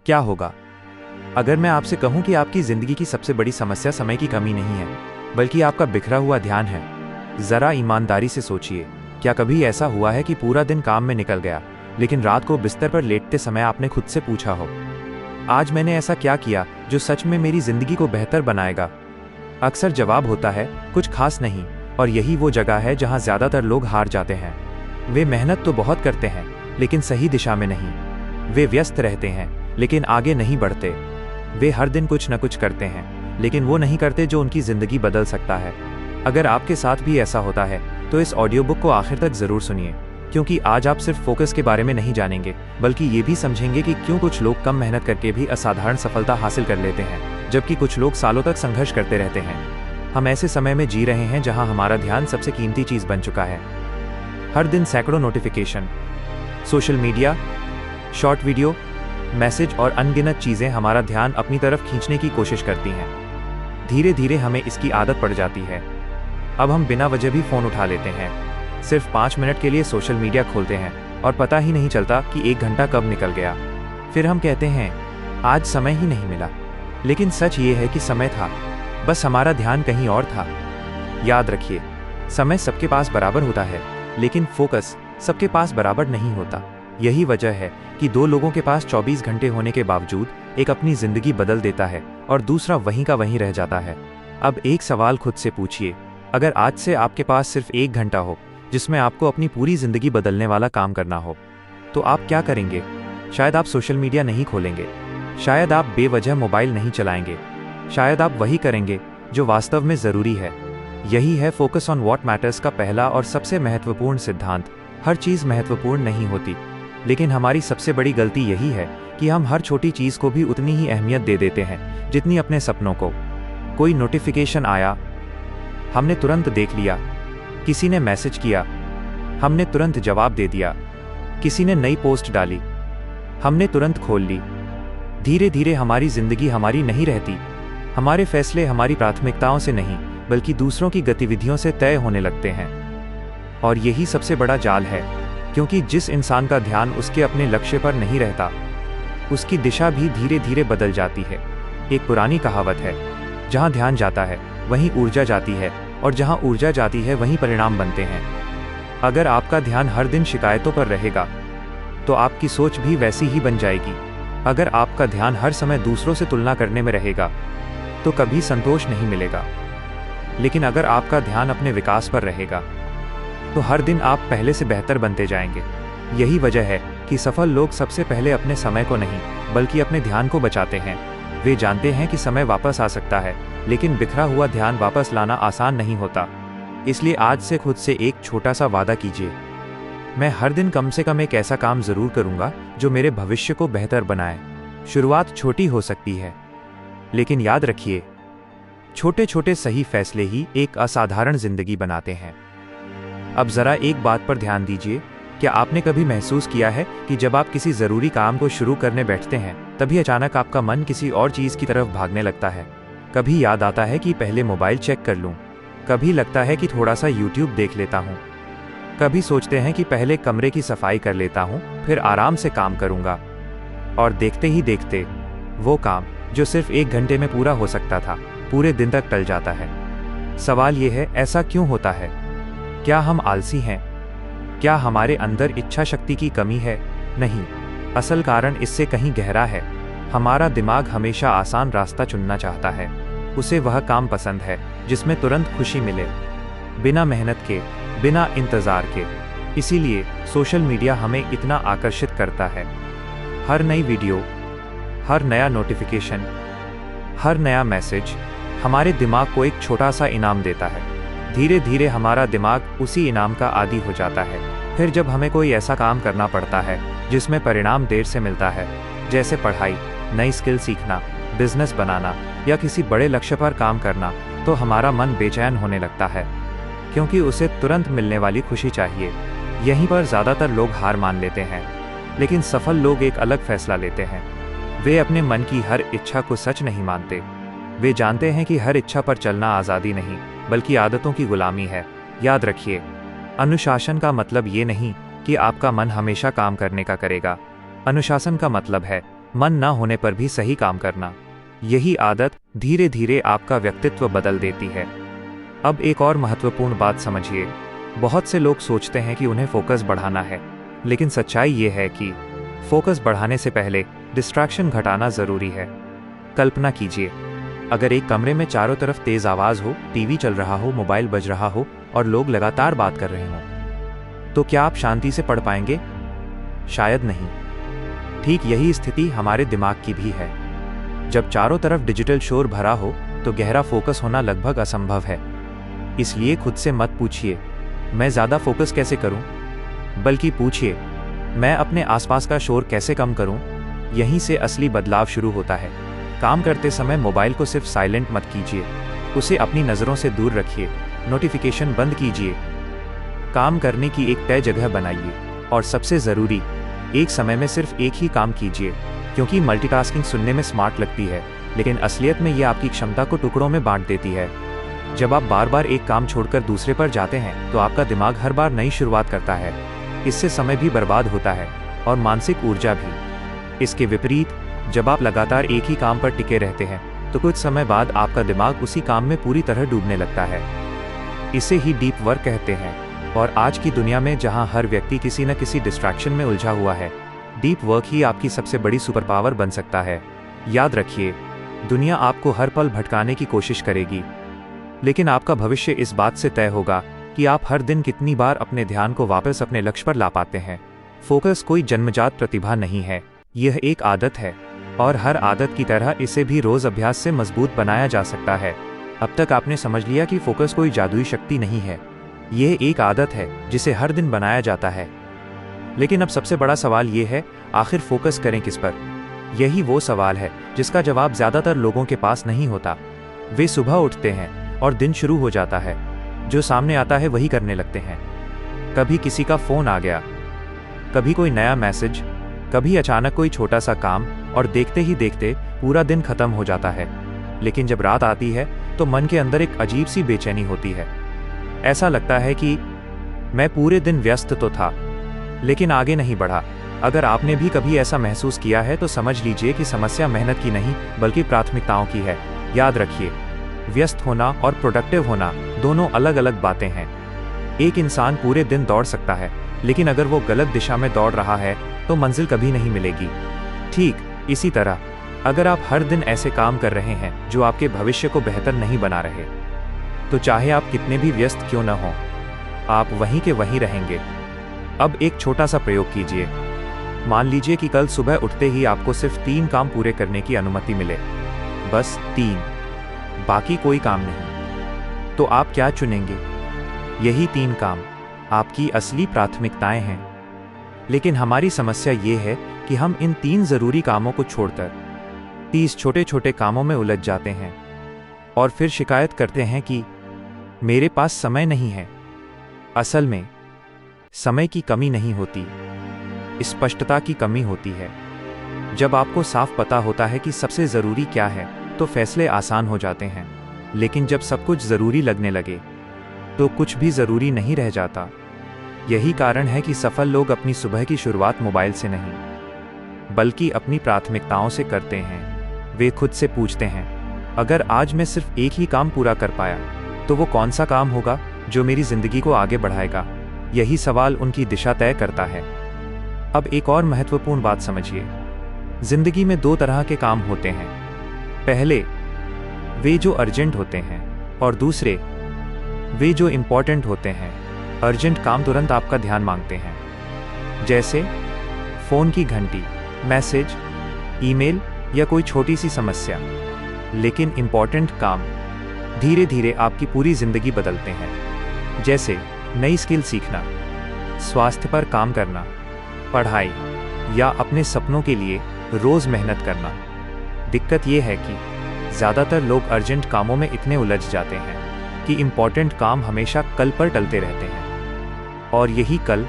क्या होगा अगर मैं आपसे कहूं कि आपकी जिंदगी की सबसे बड़ी समस्या समय की कमी नहीं है, बल्कि आपका बिखरा हुआ ध्यान है? जरा ईमानदारी से सोचिए, क्या कभी ऐसा हुआ है कि पूरा दिन काम में निकल गया, लेकिन रात को बिस्तर पर लेटते समय आपने खुद से पूछा हो, आज मैंने ऐसा क्या किया जो सच में मेरी जिंदगी को बेहतर बनाएगा? अक्सर जवाब होता है, कुछ खास नहीं। और यही वो जगह है जहां ज्यादातर लोग हार जाते हैं। वे मेहनत तो बहुत करते हैं, लेकिन सही दिशा में नहीं। वे व्यस्त रहते हैं, लेकिन आगे नहीं बढ़ते। वे हर दिन कुछ न कुछ करते हैं, लेकिन वो नहीं करते जो उनकी जिंदगी बदल सकता है। अगर आपके साथ भी ऐसा होता है, तो इस ऑडियो बुक को आखिर तक जरूर सुनिए, क्योंकि आज आप सिर्फ फोकस के बारे में नहीं जानेंगे, बल्कि ये भी समझेंगे कि क्यों कुछ लोग कम मेहनत करके भी असाधारण सफलता हासिल कर लेते हैं, जबकि कुछ लोग सालों तक संघर्ष करते रहते हैं। हम ऐसे समय में जी रहे हैं जहां हमारा ध्यान सबसे कीमती चीज बन चुका है। हर दिन सैकड़ों notification, social media, short video, message और अनगिनत चीजें हमारा ध्यान अपनी तरफ खींचने की कोशिश करती हैं। धीरे धीरे हमें इसकी आदत पड़ जाती है। अब हम बिना वजह भी फोन उठा लेते हैं, सिर्फ 5 मिनट के लिए सोशल मीडिया खोलते हैं और पता ही नहीं चलता कि 1 घंटा कब निकल गया। फिर हम कहते हैं, आज समय ही नहीं मिला। लेकिन सच ये है कि समय था, बस हमारा ध्यान कहीं और था। याद रखिए, समय सबके पास बराबर होता है, लेकिन फोकस सबके पास बराबर नहीं होता। यही वजह है कि 2 लोगों के पास 24 घंटे होने के बावजूद एक अपनी जिंदगी बदल देता है और दूसरा वहीं का वहीं रह जाता है। अब एक सवाल खुद से पूछिए, अगर आज से आपके पास सिर्फ 1 घंटा हो जिसमें आपको अपनी पूरी जिंदगी बदलने वाला काम करना हो, तो आप क्या करेंगे? शायद आप सोशल मीडिया नहीं खोलेंगे, शायद आप बेवजह मोबाइल नहीं चलाएंगे, शायद आप वही करेंगे जो वास्तव में जरूरी है। यही है फोकस ऑन व्हाट मैटर्स का पहला और सबसे महत्वपूर्ण सिद्धांत। हर चीज महत्वपूर्ण नहीं होती, लेकिन हमारी सबसे बड़ी गलती यही है कि हम हर छोटी चीज को भी उतनी ही अहमियत दे देते हैं जितनी अपने सपनों को। कोई नोटिफिकेशन आया, हमने तुरंत देख लिया। किसी ने मैसेज किया, हमने तुरंत जवाब दे दिया। किसी ने नई पोस्ट डाली, हमने तुरंत खोल ली। धीरे धीरे हमारी जिंदगी हमारी नहीं रहती। हमारे फैसले हमारी प्राथमिकताओं से नहीं, बल्कि दूसरों की गतिविधियों से तय होने लगते हैं। और यही सबसे बड़ा जाल है, क्योंकि जिस इंसान का ध्यान उसके अपने लक्ष्य पर नहीं रहता, उसकी दिशा भी धीरे धीरे बदल जाती है। एक पुरानी कहावत है, जहां ध्यान जाता है वहीं ऊर्जा जाती है, और जहां ऊर्जा जाती है वहीं परिणाम बनते हैं। अगर आपका ध्यान हर दिन शिकायतों पर रहेगा, तो आपकी सोच भी वैसी ही बन जाएगी। अगर आपका ध्यान हर समय दूसरों से तुलना करने में रहेगा, तो कभी संतोष नहीं मिलेगा। लेकिन अगर आपका ध्यान अपने विकास पर रहेगा, तो हर दिन आप पहले से बेहतर बनते जाएंगे। यही वजह है कि सफल लोग सबसे पहले अपने समय को नहीं, बल्कि अपने ध्यान को बचाते हैं। वे जानते हैं कि समय वापस आ सकता है, लेकिन बिखरा हुआ ध्यान वापस लाना आसान नहीं होता। इसलिए आज से खुद से एक छोटा सा वादा कीजिए, मैं हर दिन कम से कम एक ऐसा काम जरूर करूंगा जो मेरे भविष्य को बेहतर बनाए। शुरुआत छोटी हो सकती है, लेकिन याद रखिए, छोटे छोटे सही फैसले ही एक असाधारण जिंदगी बनाते हैं। अब जरा एक बात पर ध्यान दीजिए, क्या आपने कभी महसूस किया है कि जब आप किसी जरूरी काम को शुरू करने बैठते हैं, तभी अचानक आपका मन किसी और चीज की तरफ भागने लगता है? कभी याद आता है कि पहले मोबाइल चेक कर लूं, कभी लगता है कि थोड़ा सा YouTube देख लेता हूं, कभी सोचते हैं कि पहले कमरे की सफाई कर लेता हूं, फिर आराम से काम करूंगा। और देखते ही देखते वो काम जो सिर्फ 1 घंटे में पूरा हो सकता था, पूरे दिन तक टल जाता है। सवाल ये है, ऐसा क्यों होता है? क्या हम आलसी हैं? क्या हमारे अंदर इच्छा शक्ति की कमी है? नहीं, असल कारण इससे कहीं गहरा है। हमारा दिमाग हमेशा आसान रास्ता चुनना चाहता है। उसे वह काम पसंद है जिसमें तुरंत खुशी मिले, बिना मेहनत के, बिना इंतजार के। इसीलिए सोशल मीडिया हमें इतना आकर्षित करता है। हर नई वीडियो, हर नया नोटिफिकेशन, हर नया मैसेज हमारे दिमाग को एक छोटा सा इनाम देता है। धीरे धीरे हमारा दिमाग उसी इनाम का आदी हो जाता है। फिर जब हमें कोई ऐसा काम करना पड़ता है जिसमें परिणाम देर से मिलता है, जैसे पढ़ाई, नई स्किल सीखना, बिजनेस बनाना या किसी बड़े लक्ष्य पर काम करना, तो हमारा मन बेचैन होने लगता है, क्योंकि उसे तुरंत मिलने वाली खुशी चाहिए। यहीं पर ज़्यादातर लोग हार मान लेते हैं। लेकिन सफल लोग एक अलग फैसला लेते हैं। वे अपने मन की हर इच्छा को सच नहीं मानते। वे जानते हैं कि हर इच्छा पर चलना आज़ादी नहीं, बल्कि आदतों की गुलामी है। याद रखिए, अनुशासन का मतलब ये नहीं कि आपका मन हमेशा काम करने का करेगा। अनुशासन का मतलब है मन न होने पर भी सही काम करना। यही आदत धीरे धीरे आपका व्यक्तित्व बदल देती है। अब एक और महत्वपूर्ण बात समझिए। बहुत से लोग सोचते हैं कि उन्हें फोकस बढ़ाना है, लेकिन सच्चाई ये है कि फोकस बढ़ाने से पहले डिस्ट्रैक्शन घटाना जरूरी है। कल्पना कीजिए, अगर एक कमरे में चारों तरफ तेज आवाज हो, टीवी चल रहा हो, मोबाइल बज रहा हो और लोग लगातार बात कर रहे हों, तो क्या आप शांति से पढ़ पाएंगे? शायद नहीं। ठीक यही स्थिति हमारे दिमाग की भी है। जब चारों तरफ डिजिटल शोर भरा हो तो गहरा फोकस होना लगभग असंभव है। इसलिए खुद से मत पूछिए मैं ज्यादा फोकस कैसे करूं, बल्कि पूछिए मैं अपने आसपास का शोर कैसे कम करूं। यहीं से असली बदलाव शुरू होता है। काम करते समय मोबाइल को सिर्फ साइलेंट मत कीजिए, उसे अपनी नजरों से दूर रखिए। नोटिफिकेशन बंद कीजिए। काम करने की एक तय जगह बनाइए और सबसे जरूरी, एक समय में सिर्फ एक ही काम कीजिए। क्योंकि मल्टीटास्किंग सुनने में स्मार्ट लगती है, लेकिन असलियत में यह आपकी क्षमता को टुकड़ों में बांट देती है। जब आप बार बार एक काम छोड़कर दूसरे पर जाते हैं तो आपका दिमाग हर बार नई शुरुआत करता है। इससे समय भी बर्बाद होता है और मानसिक ऊर्जा भी। इसके विपरीत, जब आप लगातार एक ही काम पर टिके रहते हैं तो कुछ समय बाद आपका दिमाग उसी काम में पूरी तरह डूबने लगता है। इसे ही डीप वर्क कहते हैं। और आज की दुनिया में जहां हर व्यक्ति किसी न किसी डिस्ट्रैक्शन में उलझा हुआ है, डीप वर्क ही आपकी सबसे बड़ी सुपर पावर बन सकता है। याद रखिए, दुनिया आपको हर पल भटकाने की कोशिश करेगी, लेकिन आपका भविष्य इस बात से तय होगा कि आप हर दिन कितनी बार अपने ध्यान को वापस अपने लक्ष्य पर ला पाते हैं। फोकस कोई जन्मजात प्रतिभा नहीं है, यह एक आदत है, और हर आदत की तरह इसे भी रोज अभ्यास से मजबूत बनाया जा सकता है। अब तक आपने समझ लिया कि फोकस कोई जादुई शक्ति नहीं है, यह एक आदत है जिसे हर दिन बनाया जाता है। लेकिन अब सबसे बड़ा सवाल यह है, आखिर फोकस करें किस पर? यही वो सवाल है जिसका जवाब ज्यादातर लोगों के पास नहीं होता। वे सुबह उठते हैं और दिन शुरू हो जाता है, जो सामने आता है वही करने लगते हैं। कभी किसी का फोन आ गया, कभी कोई नया मैसेज, कभी अचानक कोई छोटा सा काम, और देखते ही देखते पूरा दिन खत्म हो जाता है। लेकिन जब रात आती है तो मन के अंदर एक अजीब सी बेचैनी होती है। ऐसा लगता है कि मैं पूरे दिन व्यस्त तो था, लेकिन आगे नहीं बढ़ा। अगर आपने भी कभी ऐसा महसूस किया है तो समझ लीजिए कि समस्या मेहनत की नहीं बल्कि प्राथमिकताओं की है। याद रखिए, व्यस्त होना और प्रोडक्टिव होना दोनों अलग अलग बातें हैं। एक इंसान पूरे दिन दौड़ सकता है, लेकिन अगर वो गलत दिशा में दौड़ रहा है तो मंजिल कभी नहीं मिलेगी। ठीक इसी तरह, अगर आप हर दिन ऐसे काम कर रहे हैं जो आपके भविष्य को बेहतर नहीं बना रहे, तो चाहे आप कितने भी व्यस्त क्यों न हों, आप वहीं के वहीं रहेंगे। अब एक छोटा सा प्रयोग कीजिए। मान लीजिए कि कल सुबह उठते ही आपको सिर्फ 3 काम पूरे करने की अनुमति मिले, बस 3, बाकी कोई काम नहीं। तो आप क्या चुनेंगे? यही 3 काम आपकी असली प्राथमिकताएं हैं। लेकिन हमारी समस्या ये है कि हम इन 3 जरूरी कामों को छोड़कर 30 छोटे छोटे कामों में उलझ जाते हैं और फिर शिकायत करते हैं कि मेरे पास समय नहीं है। असल में समय की कमी नहीं होती, स्पष्टता की कमी होती है। जब आपको साफ पता होता है कि सबसे जरूरी क्या है तो फैसले आसान हो जाते हैं। लेकिन जब सब कुछ जरूरी लगने लगे तो कुछ भी जरूरी नहीं रह जाता। यही कारण है कि सफल लोग अपनी सुबह की शुरुआत मोबाइल से नहीं बल्कि अपनी प्राथमिकताओं से करते हैं। वे खुद से पूछते हैं, अगर आज मैं सिर्फ एक ही काम पूरा कर पाया तो वो कौन सा काम होगा जो मेरी जिंदगी को आगे बढ़ाएगा? यही सवाल उनकी दिशा तय करता है। अब एक और महत्वपूर्ण बात समझिए। जिंदगी में 2 तरह के काम होते हैं। पहले वे जो अर्जेंट होते हैं और दूसरे वे जो इम्पोर्टेंट होते हैं। अर्जेंट काम तुरंत आपका ध्यान मांगते हैं, जैसे फोन की घंटी, मैसेज, ईमेल या कोई छोटी सी समस्या। लेकिन इम्पोर्टेंट काम धीरे धीरे आपकी पूरी जिंदगी बदलते हैं, जैसे नई स्किल सीखना, स्वास्थ्य पर काम करना, पढ़ाई या अपने सपनों के लिए रोज मेहनत करना। दिक्कत यह है कि ज़्यादातर लोग अर्जेंट कामों में इतने उलझ जाते हैं कि इम्पोर्टेंट काम हमेशा कल पर टलते रहते हैं, और यही कल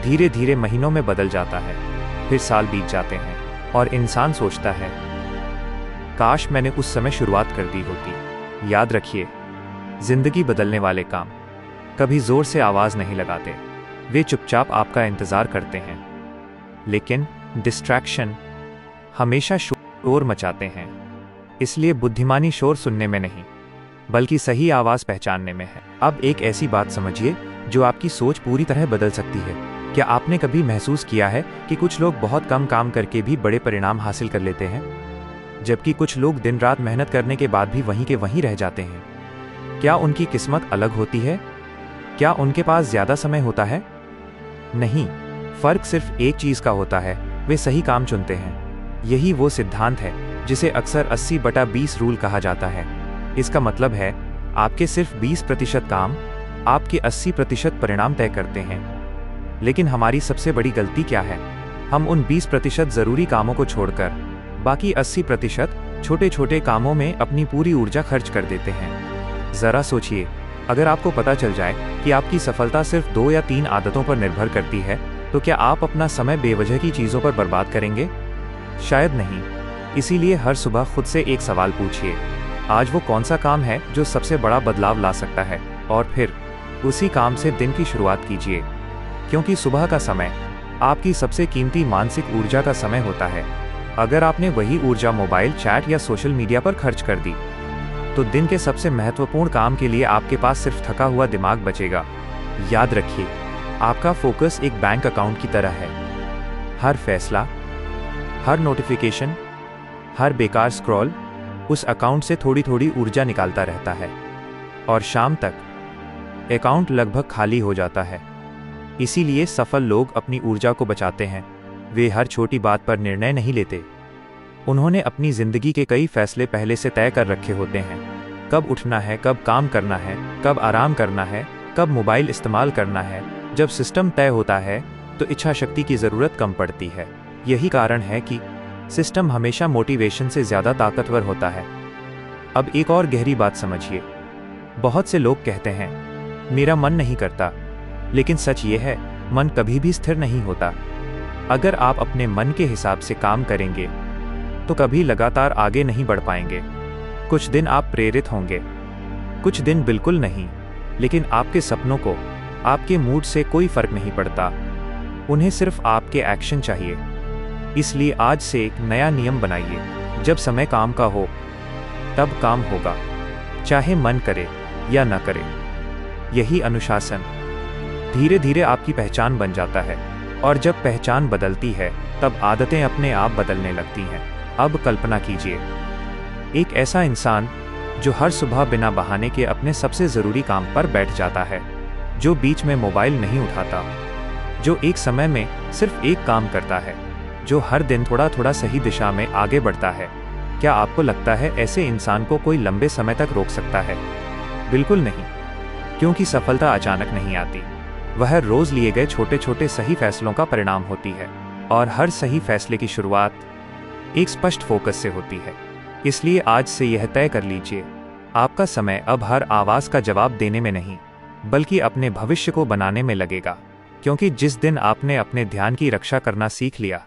धीरे धीरे महीनों में बदल जाता है। फिर साल बीत जाते हैं और इंसान सोचता है, काश मैंने उस समय शुरुआत कर दी होती। याद रखिए, जिंदगी बदलने वाले काम कभी जोर से आवाज नहीं लगाते, वे चुपचाप आपका इंतजार करते हैं। लेकिन डिस्ट्रैक्शन हमेशा शोर मचाते हैं। इसलिए बुद्धिमानी शोर सुनने में नहीं, बल्कि सही आवाज़ पहचानने में है। अब एक ऐसी बात समझिए जो आपकी सोच पूरी तरह बदल सकती है। क्या आपने कभी महसूस किया है कि कुछ लोग बहुत कम काम करके भी बड़े परिणाम हासिल कर लेते हैं, जबकि कुछ लोग दिन रात मेहनत करने के बाद भी वहीं के वहीं रह जाते हैं? क्या उनकी किस्मत अलग होती है? क्या उनके पास ज़्यादा समय होता है? नहीं, फर्क सिर्फ एक चीज़ का होता है, वे सही काम चुनते हैं। यही वो सिद्धांत है जिसे अक्सर 80/20 रूल कहा जाता है। इसका मतलब है आपके सिर्फ 20% काम आपके 80% परिणाम तय करते हैं। लेकिन हमारी सबसे बड़ी गलती क्या है? हम उन 20% ज़रूरी कामों को छोड़कर बाकी 80% छोटे छोटे कामों में अपनी पूरी ऊर्जा खर्च कर देते हैं। ज़रा सोचिए, अगर आपको पता चल जाए कि आपकी सफलता सिर्फ 2 या 3 आदतों पर निर्भर करती है, तो क्या आप अपना समय बेवजह की चीज़ों पर बर्बाद करेंगे? शायद नहीं। इसीलिए हर सुबह खुद से एक सवाल पूछिए, आज वो कौन सा काम है जो सबसे बड़ा बदलाव ला सकता है, और फिर उसी काम से दिन की शुरुआत कीजिए। क्योंकि सुबह का समय आपकी सबसे कीमती मानसिक ऊर्जा का समय होता है। अगर आपने वही ऊर्जा मोबाइल चैट या सोशल मीडिया पर खर्च कर दी, तो दिन के सबसे महत्वपूर्ण काम के लिए आपके पास सिर्फ थका हुआ दिमाग बचेगा। याद रखिए, आपका फोकस एक बैंक अकाउंट की तरह है। हर फैसला, हर नोटिफिकेशन, हर बेकार स्क्रॉल उस अकाउंट से थोड़ी थोड़ी ऊर्जा निकालता रहता है, और शाम तक अकाउंट लगभग खाली हो जाता है। इसीलिए सफल लोग अपनी ऊर्जा को बचाते हैं। वे हर छोटी बात पर निर्णय नहीं लेते। उन्होंने अपनी जिंदगी के कई फैसले पहले से तय कर रखे होते हैं। कब उठना है, कब काम करना है, कब आराम करना है, कब मोबाइल इस्तेमाल करना है। जब सिस्टम तय होता है तो इच्छा शक्ति की ज़रूरत कम पड़ती है। यही कारण है कि सिस्टम हमेशा मोटिवेशन से ज़्यादा ताकतवर होता है। अब एक और गहरी बात समझिए। बहुत से लोग कहते हैं, मेरा मन नहीं करता, लेकिन सच ये है, मन कभी भी स्थिर नहीं होता। अगर आप अपने मन के हिसाब से काम करेंगे तो कभी लगातार आगे नहीं बढ़ पाएंगे। कुछ दिन आप प्रेरित होंगे, कुछ दिन बिल्कुल नहीं, लेकिन आपके सपनों को आपके मूड से कोई फर्क नहीं पड़ता। उन्हें सिर्फ आपके एक्शन चाहिए। इसलिए आज से एक नया नियम बनाइए, जब समय काम का हो तब काम होगा, चाहे मन करे या न करे। यही अनुशासन धीरे धीरे आपकी पहचान बन जाता है, और जब पहचान बदलती है तब आदतें अपने आप बदलने लगती हैं। अब कल्पना कीजिए, एक ऐसा इंसान जो हर सुबह बिना बहाने के अपने सबसे ज़रूरी काम पर बैठ जाता है, जो बीच में मोबाइल नहीं उठाता, जो एक समय में सिर्फ एक काम करता है, जो हर दिन थोड़ा थोड़ा सही दिशा में आगे बढ़ता है। क्या आपको लगता है ऐसे इंसान को कोई लंबे समय तक रोक सकता है? बिल्कुल नहीं, क्योंकि सफलता अचानक नहीं आती। वह रोज लिए गए छोटे छोटे सही फैसलों का परिणाम होती है, और हर सही फैसले की शुरुआत एक स्पष्ट फोकस से होती है। इसलिए आज से यह तय कर लीजिए, आपका समय अब हर आवाज़ का जवाब देने में नहीं, बल्कि अपने भविष्य को बनाने में लगेगा। क्योंकि जिस दिन आपने अपने ध्यान की रक्षा करना सीख लिया,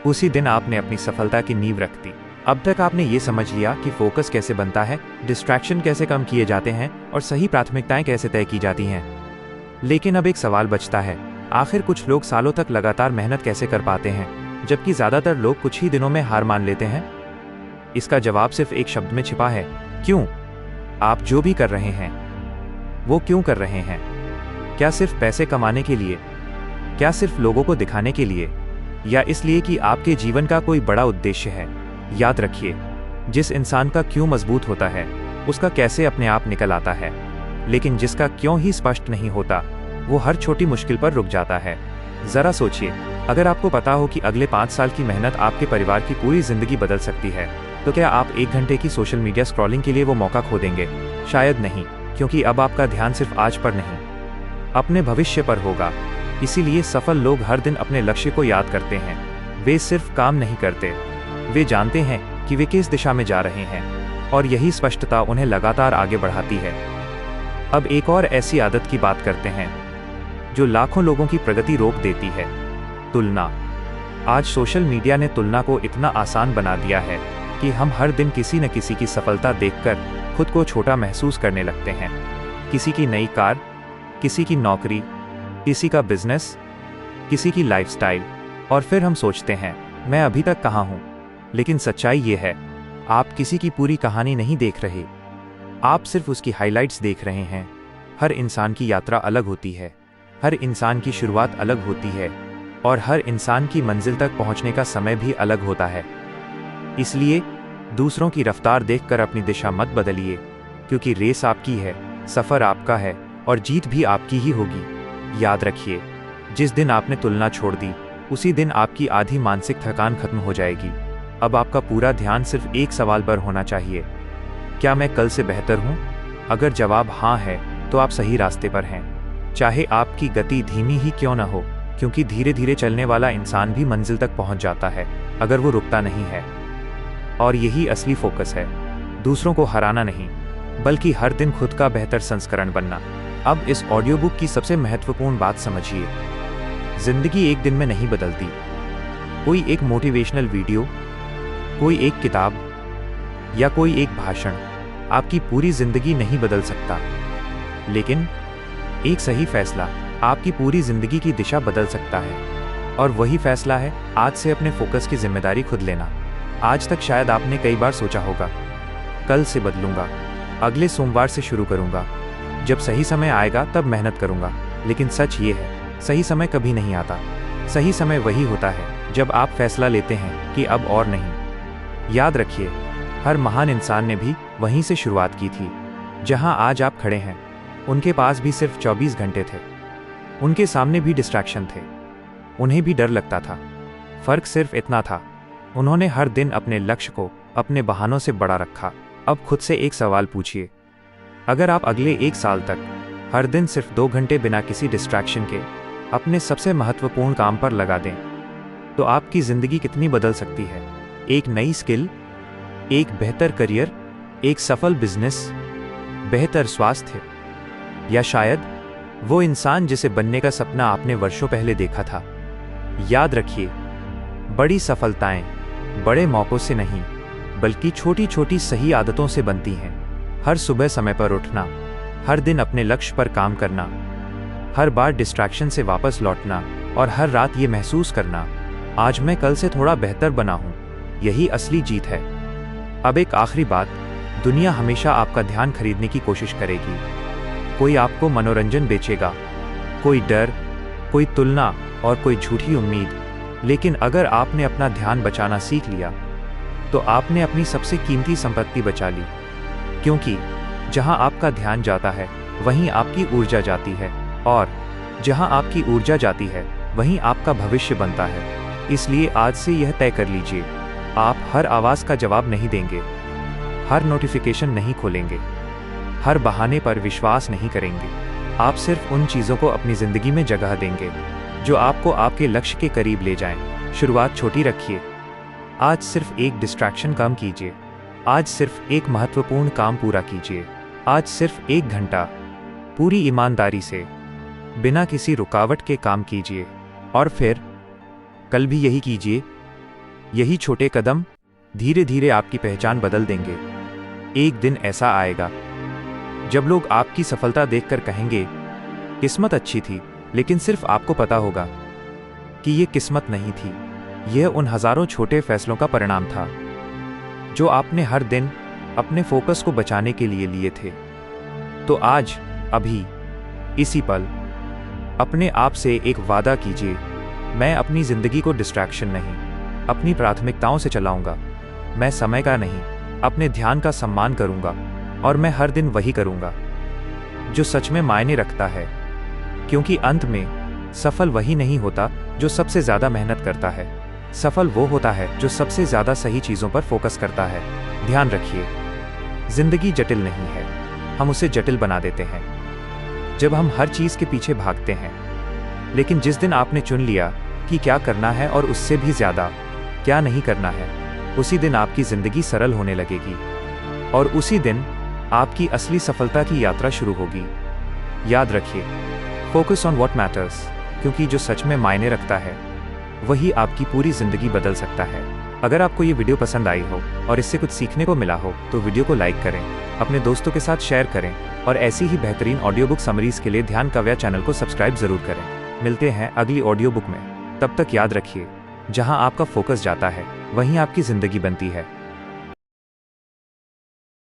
उसी दिन आपने अपनी सफलता की नींव रख दी। अब तक आपने ये समझ लिया कि फोकस कैसे बनता है, डिस्ट्रैक्शन कैसे कम किए जाते हैं, और सही प्राथमिकताएं कैसे तय की जाती हैं। लेकिन अब एक सवाल बचता है, आखिर कुछ लोग सालों तक लगातार मेहनत कैसे कर पाते हैं, जबकि ज़्यादातर लोग कुछ ही दिनों में हार मान लेते हैं? इसका जवाब सिर्फ एक शब्द में छिपा है, क्यों। आप जो भी कर रहे हैं, वो क्यों कर रहे हैं? क्या सिर्फ पैसे कमाने के लिए? क्या सिर्फ लोगों को दिखाने के लिए? या इसलिए कि आपके जीवन का कोई बड़ा उद्देश्य है? याद रखिए, जिस इंसान का क्यों मजबूत होता है, उसका कैसे अपने आप निकल आता है। लेकिन जिसका क्यों ही स्पष्ट नहीं होता, वो हर छोटी मुश्किल पर रुक जाता है। ज़रा सोचिए, अगर आपको पता हो कि अगले 5 साल की मेहनत आपके परिवार की पूरी जिंदगी बदल सकती है, तो क्या आप 1 घंटे की सोशल मीडिया स्क्रॉलिंग के लिए वो मौका खो देंगे? शायद नहीं, क्योंकि अब आपका ध्यान सिर्फ आज पर नहीं, अपने भविष्य पर होगा। इसीलिए सफल लोग हर दिन अपने लक्ष्य को याद करते हैं। वे सिर्फ काम नहीं करते, वे जानते हैं कि वे किस दिशा में जा रहे हैं, और यही स्पष्टता उन्हें लगातार आगे बढ़ाती है। अब एक और ऐसी आदत की बात करते हैं जो लाखों लोगों की प्रगति रोक देती है, तुलना। आज सोशल मीडिया ने तुलना को इतना आसान बना दिया है कि हम हर दिन किसी न किसी की सफलता देखकर खुद को छोटा महसूस करने लगते हैं। किसी की नई कार, किसी की नौकरी, किसी का बिजनेस, किसी की लाइफस्टाइल, और फिर हम सोचते हैं, मैं अभी तक कहाँ हूँ। लेकिन सच्चाई ये है, आप किसी की पूरी कहानी नहीं देख रहे, आप सिर्फ उसकी हाइलाइट्स देख रहे हैं। हर इंसान की यात्रा अलग होती है, हर इंसान की शुरुआत अलग होती है, और हर इंसान की मंजिल तक पहुंचने का समय भी अलग होता है। इसलिए दूसरों की रफ्तार देखकर अपनी दिशा मत बदलिए, क्योंकि रेस आपकी है, सफ़र आपका है, और जीत भी आपकी ही होगी। याद रखिए, जिस दिन आपने तुलना छोड़ दी, उसी दिन आपकी आधी मानसिक थकान खत्म हो जाएगी। अब आपका पूरा ध्यान सिर्फ एक सवाल पर होना चाहिए, क्या मैं कल से बेहतर हूँ? अगर जवाब हाँ है, तो आप सही रास्ते पर हैं, चाहे आपकी गति धीमी ही क्यों न हो, क्योंकि धीरे धीरे चलने वाला इंसान भी मंजिल तक पहुंच जाता है, अगर वो रुकता नहीं है। और यही असली फोकस है, दूसरों को हराना नहीं, बल्कि हर दिन खुद का बेहतर संस्करण बनना। अब इस ऑडियो बुक की सबसे महत्वपूर्ण बात समझिए, जिंदगी एक दिन में नहीं बदलती। कोई एक मोटिवेशनल वीडियो, कोई एक किताब या कोई एक भाषण आपकी पूरी जिंदगी नहीं बदल सकता, लेकिन एक सही फैसला आपकी पूरी जिंदगी की दिशा बदल सकता है। और वही फैसला है आज से अपने फोकस की जिम्मेदारी खुद लेना। आज तक शायद आपने कई बार सोचा होगा, कल से बदलूंगा, अगले सोमवार से शुरू करूंगा, जब सही समय आएगा तब मेहनत करूंगा। लेकिन सच ये है, सही समय कभी नहीं आता। सही समय वही होता है जब आप फैसला लेते हैं कि अब और नहीं। याद रखिए, हर महान इंसान ने भी वहीं से शुरुआत की थी, जहां आज आप खड़े हैं। उनके पास भी सिर्फ 24 घंटे थे, उनके सामने भी डिस्ट्रैक्शन थे, उन्हें भी डर लगता था। फर्क सिर्फ इतना था, उन्होंने हर दिन अपने लक्ष्य को अपने बहानों से बड़ा रखा। अब खुद से एक सवाल पूछिए, अगर आप अगले 1 साल तक हर दिन सिर्फ 2 घंटे बिना किसी डिस्ट्रैक्शन के अपने सबसे महत्वपूर्ण काम पर लगा दें, तो आपकी जिंदगी कितनी बदल सकती है? एक नई स्किल, एक बेहतर करियर, एक सफल बिजनेस, बेहतर स्वास्थ्य, या शायद वो इंसान जिसे बनने का सपना आपने वर्षों पहले देखा था। याद रखिए, बड़ी सफलताएं बड़े मौकों से नहीं, बल्कि छोटी छोटी सही आदतों से बनती हैं। हर सुबह समय पर उठना, हर दिन अपने लक्ष्य पर काम करना, हर बार डिस्ट्रैक्शन से वापस लौटना, और हर रात ये महसूस करना, आज मैं कल से थोड़ा बेहतर बना हूं, यही असली जीत है। अब एक आखिरी बात, दुनिया हमेशा आपका ध्यान खरीदने की कोशिश करेगी। कोई आपको मनोरंजन बेचेगा, कोई डर, कोई तुलना, और कोई झूठी उम्मीद। लेकिन अगर आपने अपना ध्यान बचाना सीख लिया, तो आपने अपनी सबसे कीमती संपत्ति बचा ली। क्योंकि जहां आपका ध्यान जाता है, वहीं आपकी ऊर्जा जाती है, और जहां आपकी ऊर्जा जाती है, वहीं आपका भविष्य बनता है। इसलिए आज से यह तय कर लीजिए, आप हर आवाज़ का जवाब नहीं देंगे, हर नोटिफिकेशन नहीं खोलेंगे, हर बहाने पर विश्वास नहीं करेंगे। आप सिर्फ उन चीज़ों को अपनी ज़िंदगी में जगह देंगे जो आपको आपके लक्ष्य के करीब ले जाएं। शुरुआत छोटी रखिए, आज सिर्फ एक डिस्ट्रैक्शन कम कीजिए, आज सिर्फ एक महत्वपूर्ण काम पूरा कीजिए, आज सिर्फ 1 घंटा पूरी ईमानदारी से बिना किसी रुकावट के काम कीजिए, और फिर कल भी यही कीजिए। यही छोटे कदम धीरे धीरे आपकी पहचान बदल देंगे। एक दिन ऐसा आएगा जब लोग आपकी सफलता देखकर कहेंगे, किस्मत अच्छी थी, लेकिन सिर्फ आपको पता होगा कि ये किस्मत नहीं थी, यह उन हजारों छोटे फैसलों का परिणाम था जो आपने हर दिन अपने फोकस को बचाने के लिए लिए थे। तो आज, अभी, इसी पल अपने आप से एक वादा कीजिए, मैं अपनी जिंदगी को डिस्ट्रैक्शन नहीं, अपनी प्राथमिकताओं से चलाऊंगा। मैं समय का नहीं, अपने ध्यान का सम्मान करूंगा, और मैं हर दिन वही करूंगा जो सच में मायने रखता है। क्योंकि अंत में सफल वही नहीं होता जो सबसे ज्यादा मेहनत करता है, सफल वो होता है जो सबसे ज्यादा सही चीजों पर फोकस करता है। ध्यान रखिए, जिंदगी जटिल नहीं है, हम उसे जटिल बना देते हैं जब हम हर चीज के पीछे भागते हैं। लेकिन जिस दिन आपने चुन लिया कि क्या करना है और उससे भी ज्यादा क्या नहीं करना है, उसी दिन आपकी जिंदगी सरल होने लगेगी, और उसी दिन आपकी असली सफलता की यात्रा शुरू होगी। याद रखिए, फोकस ऑन व्हाट मैटर्स, क्योंकि जो सच में मायने रखता है वही आपकी पूरी जिंदगी बदल सकता है। अगर आपको ये वीडियो पसंद आई हो और इससे कुछ सीखने को मिला हो, तो वीडियो को लाइक करें, अपने दोस्तों के साथ शेयर करें, और ऐसी ही बेहतरीन ऑडियो बुक समरीज के लिए ध्यान काव्या चैनल को सब्सक्राइब जरूर करें। मिलते हैं अगली ऑडियो बुक में, तब तक याद रखिए, जहां आपका फोकस जाता है वहीं आपकी जिंदगी बनती है।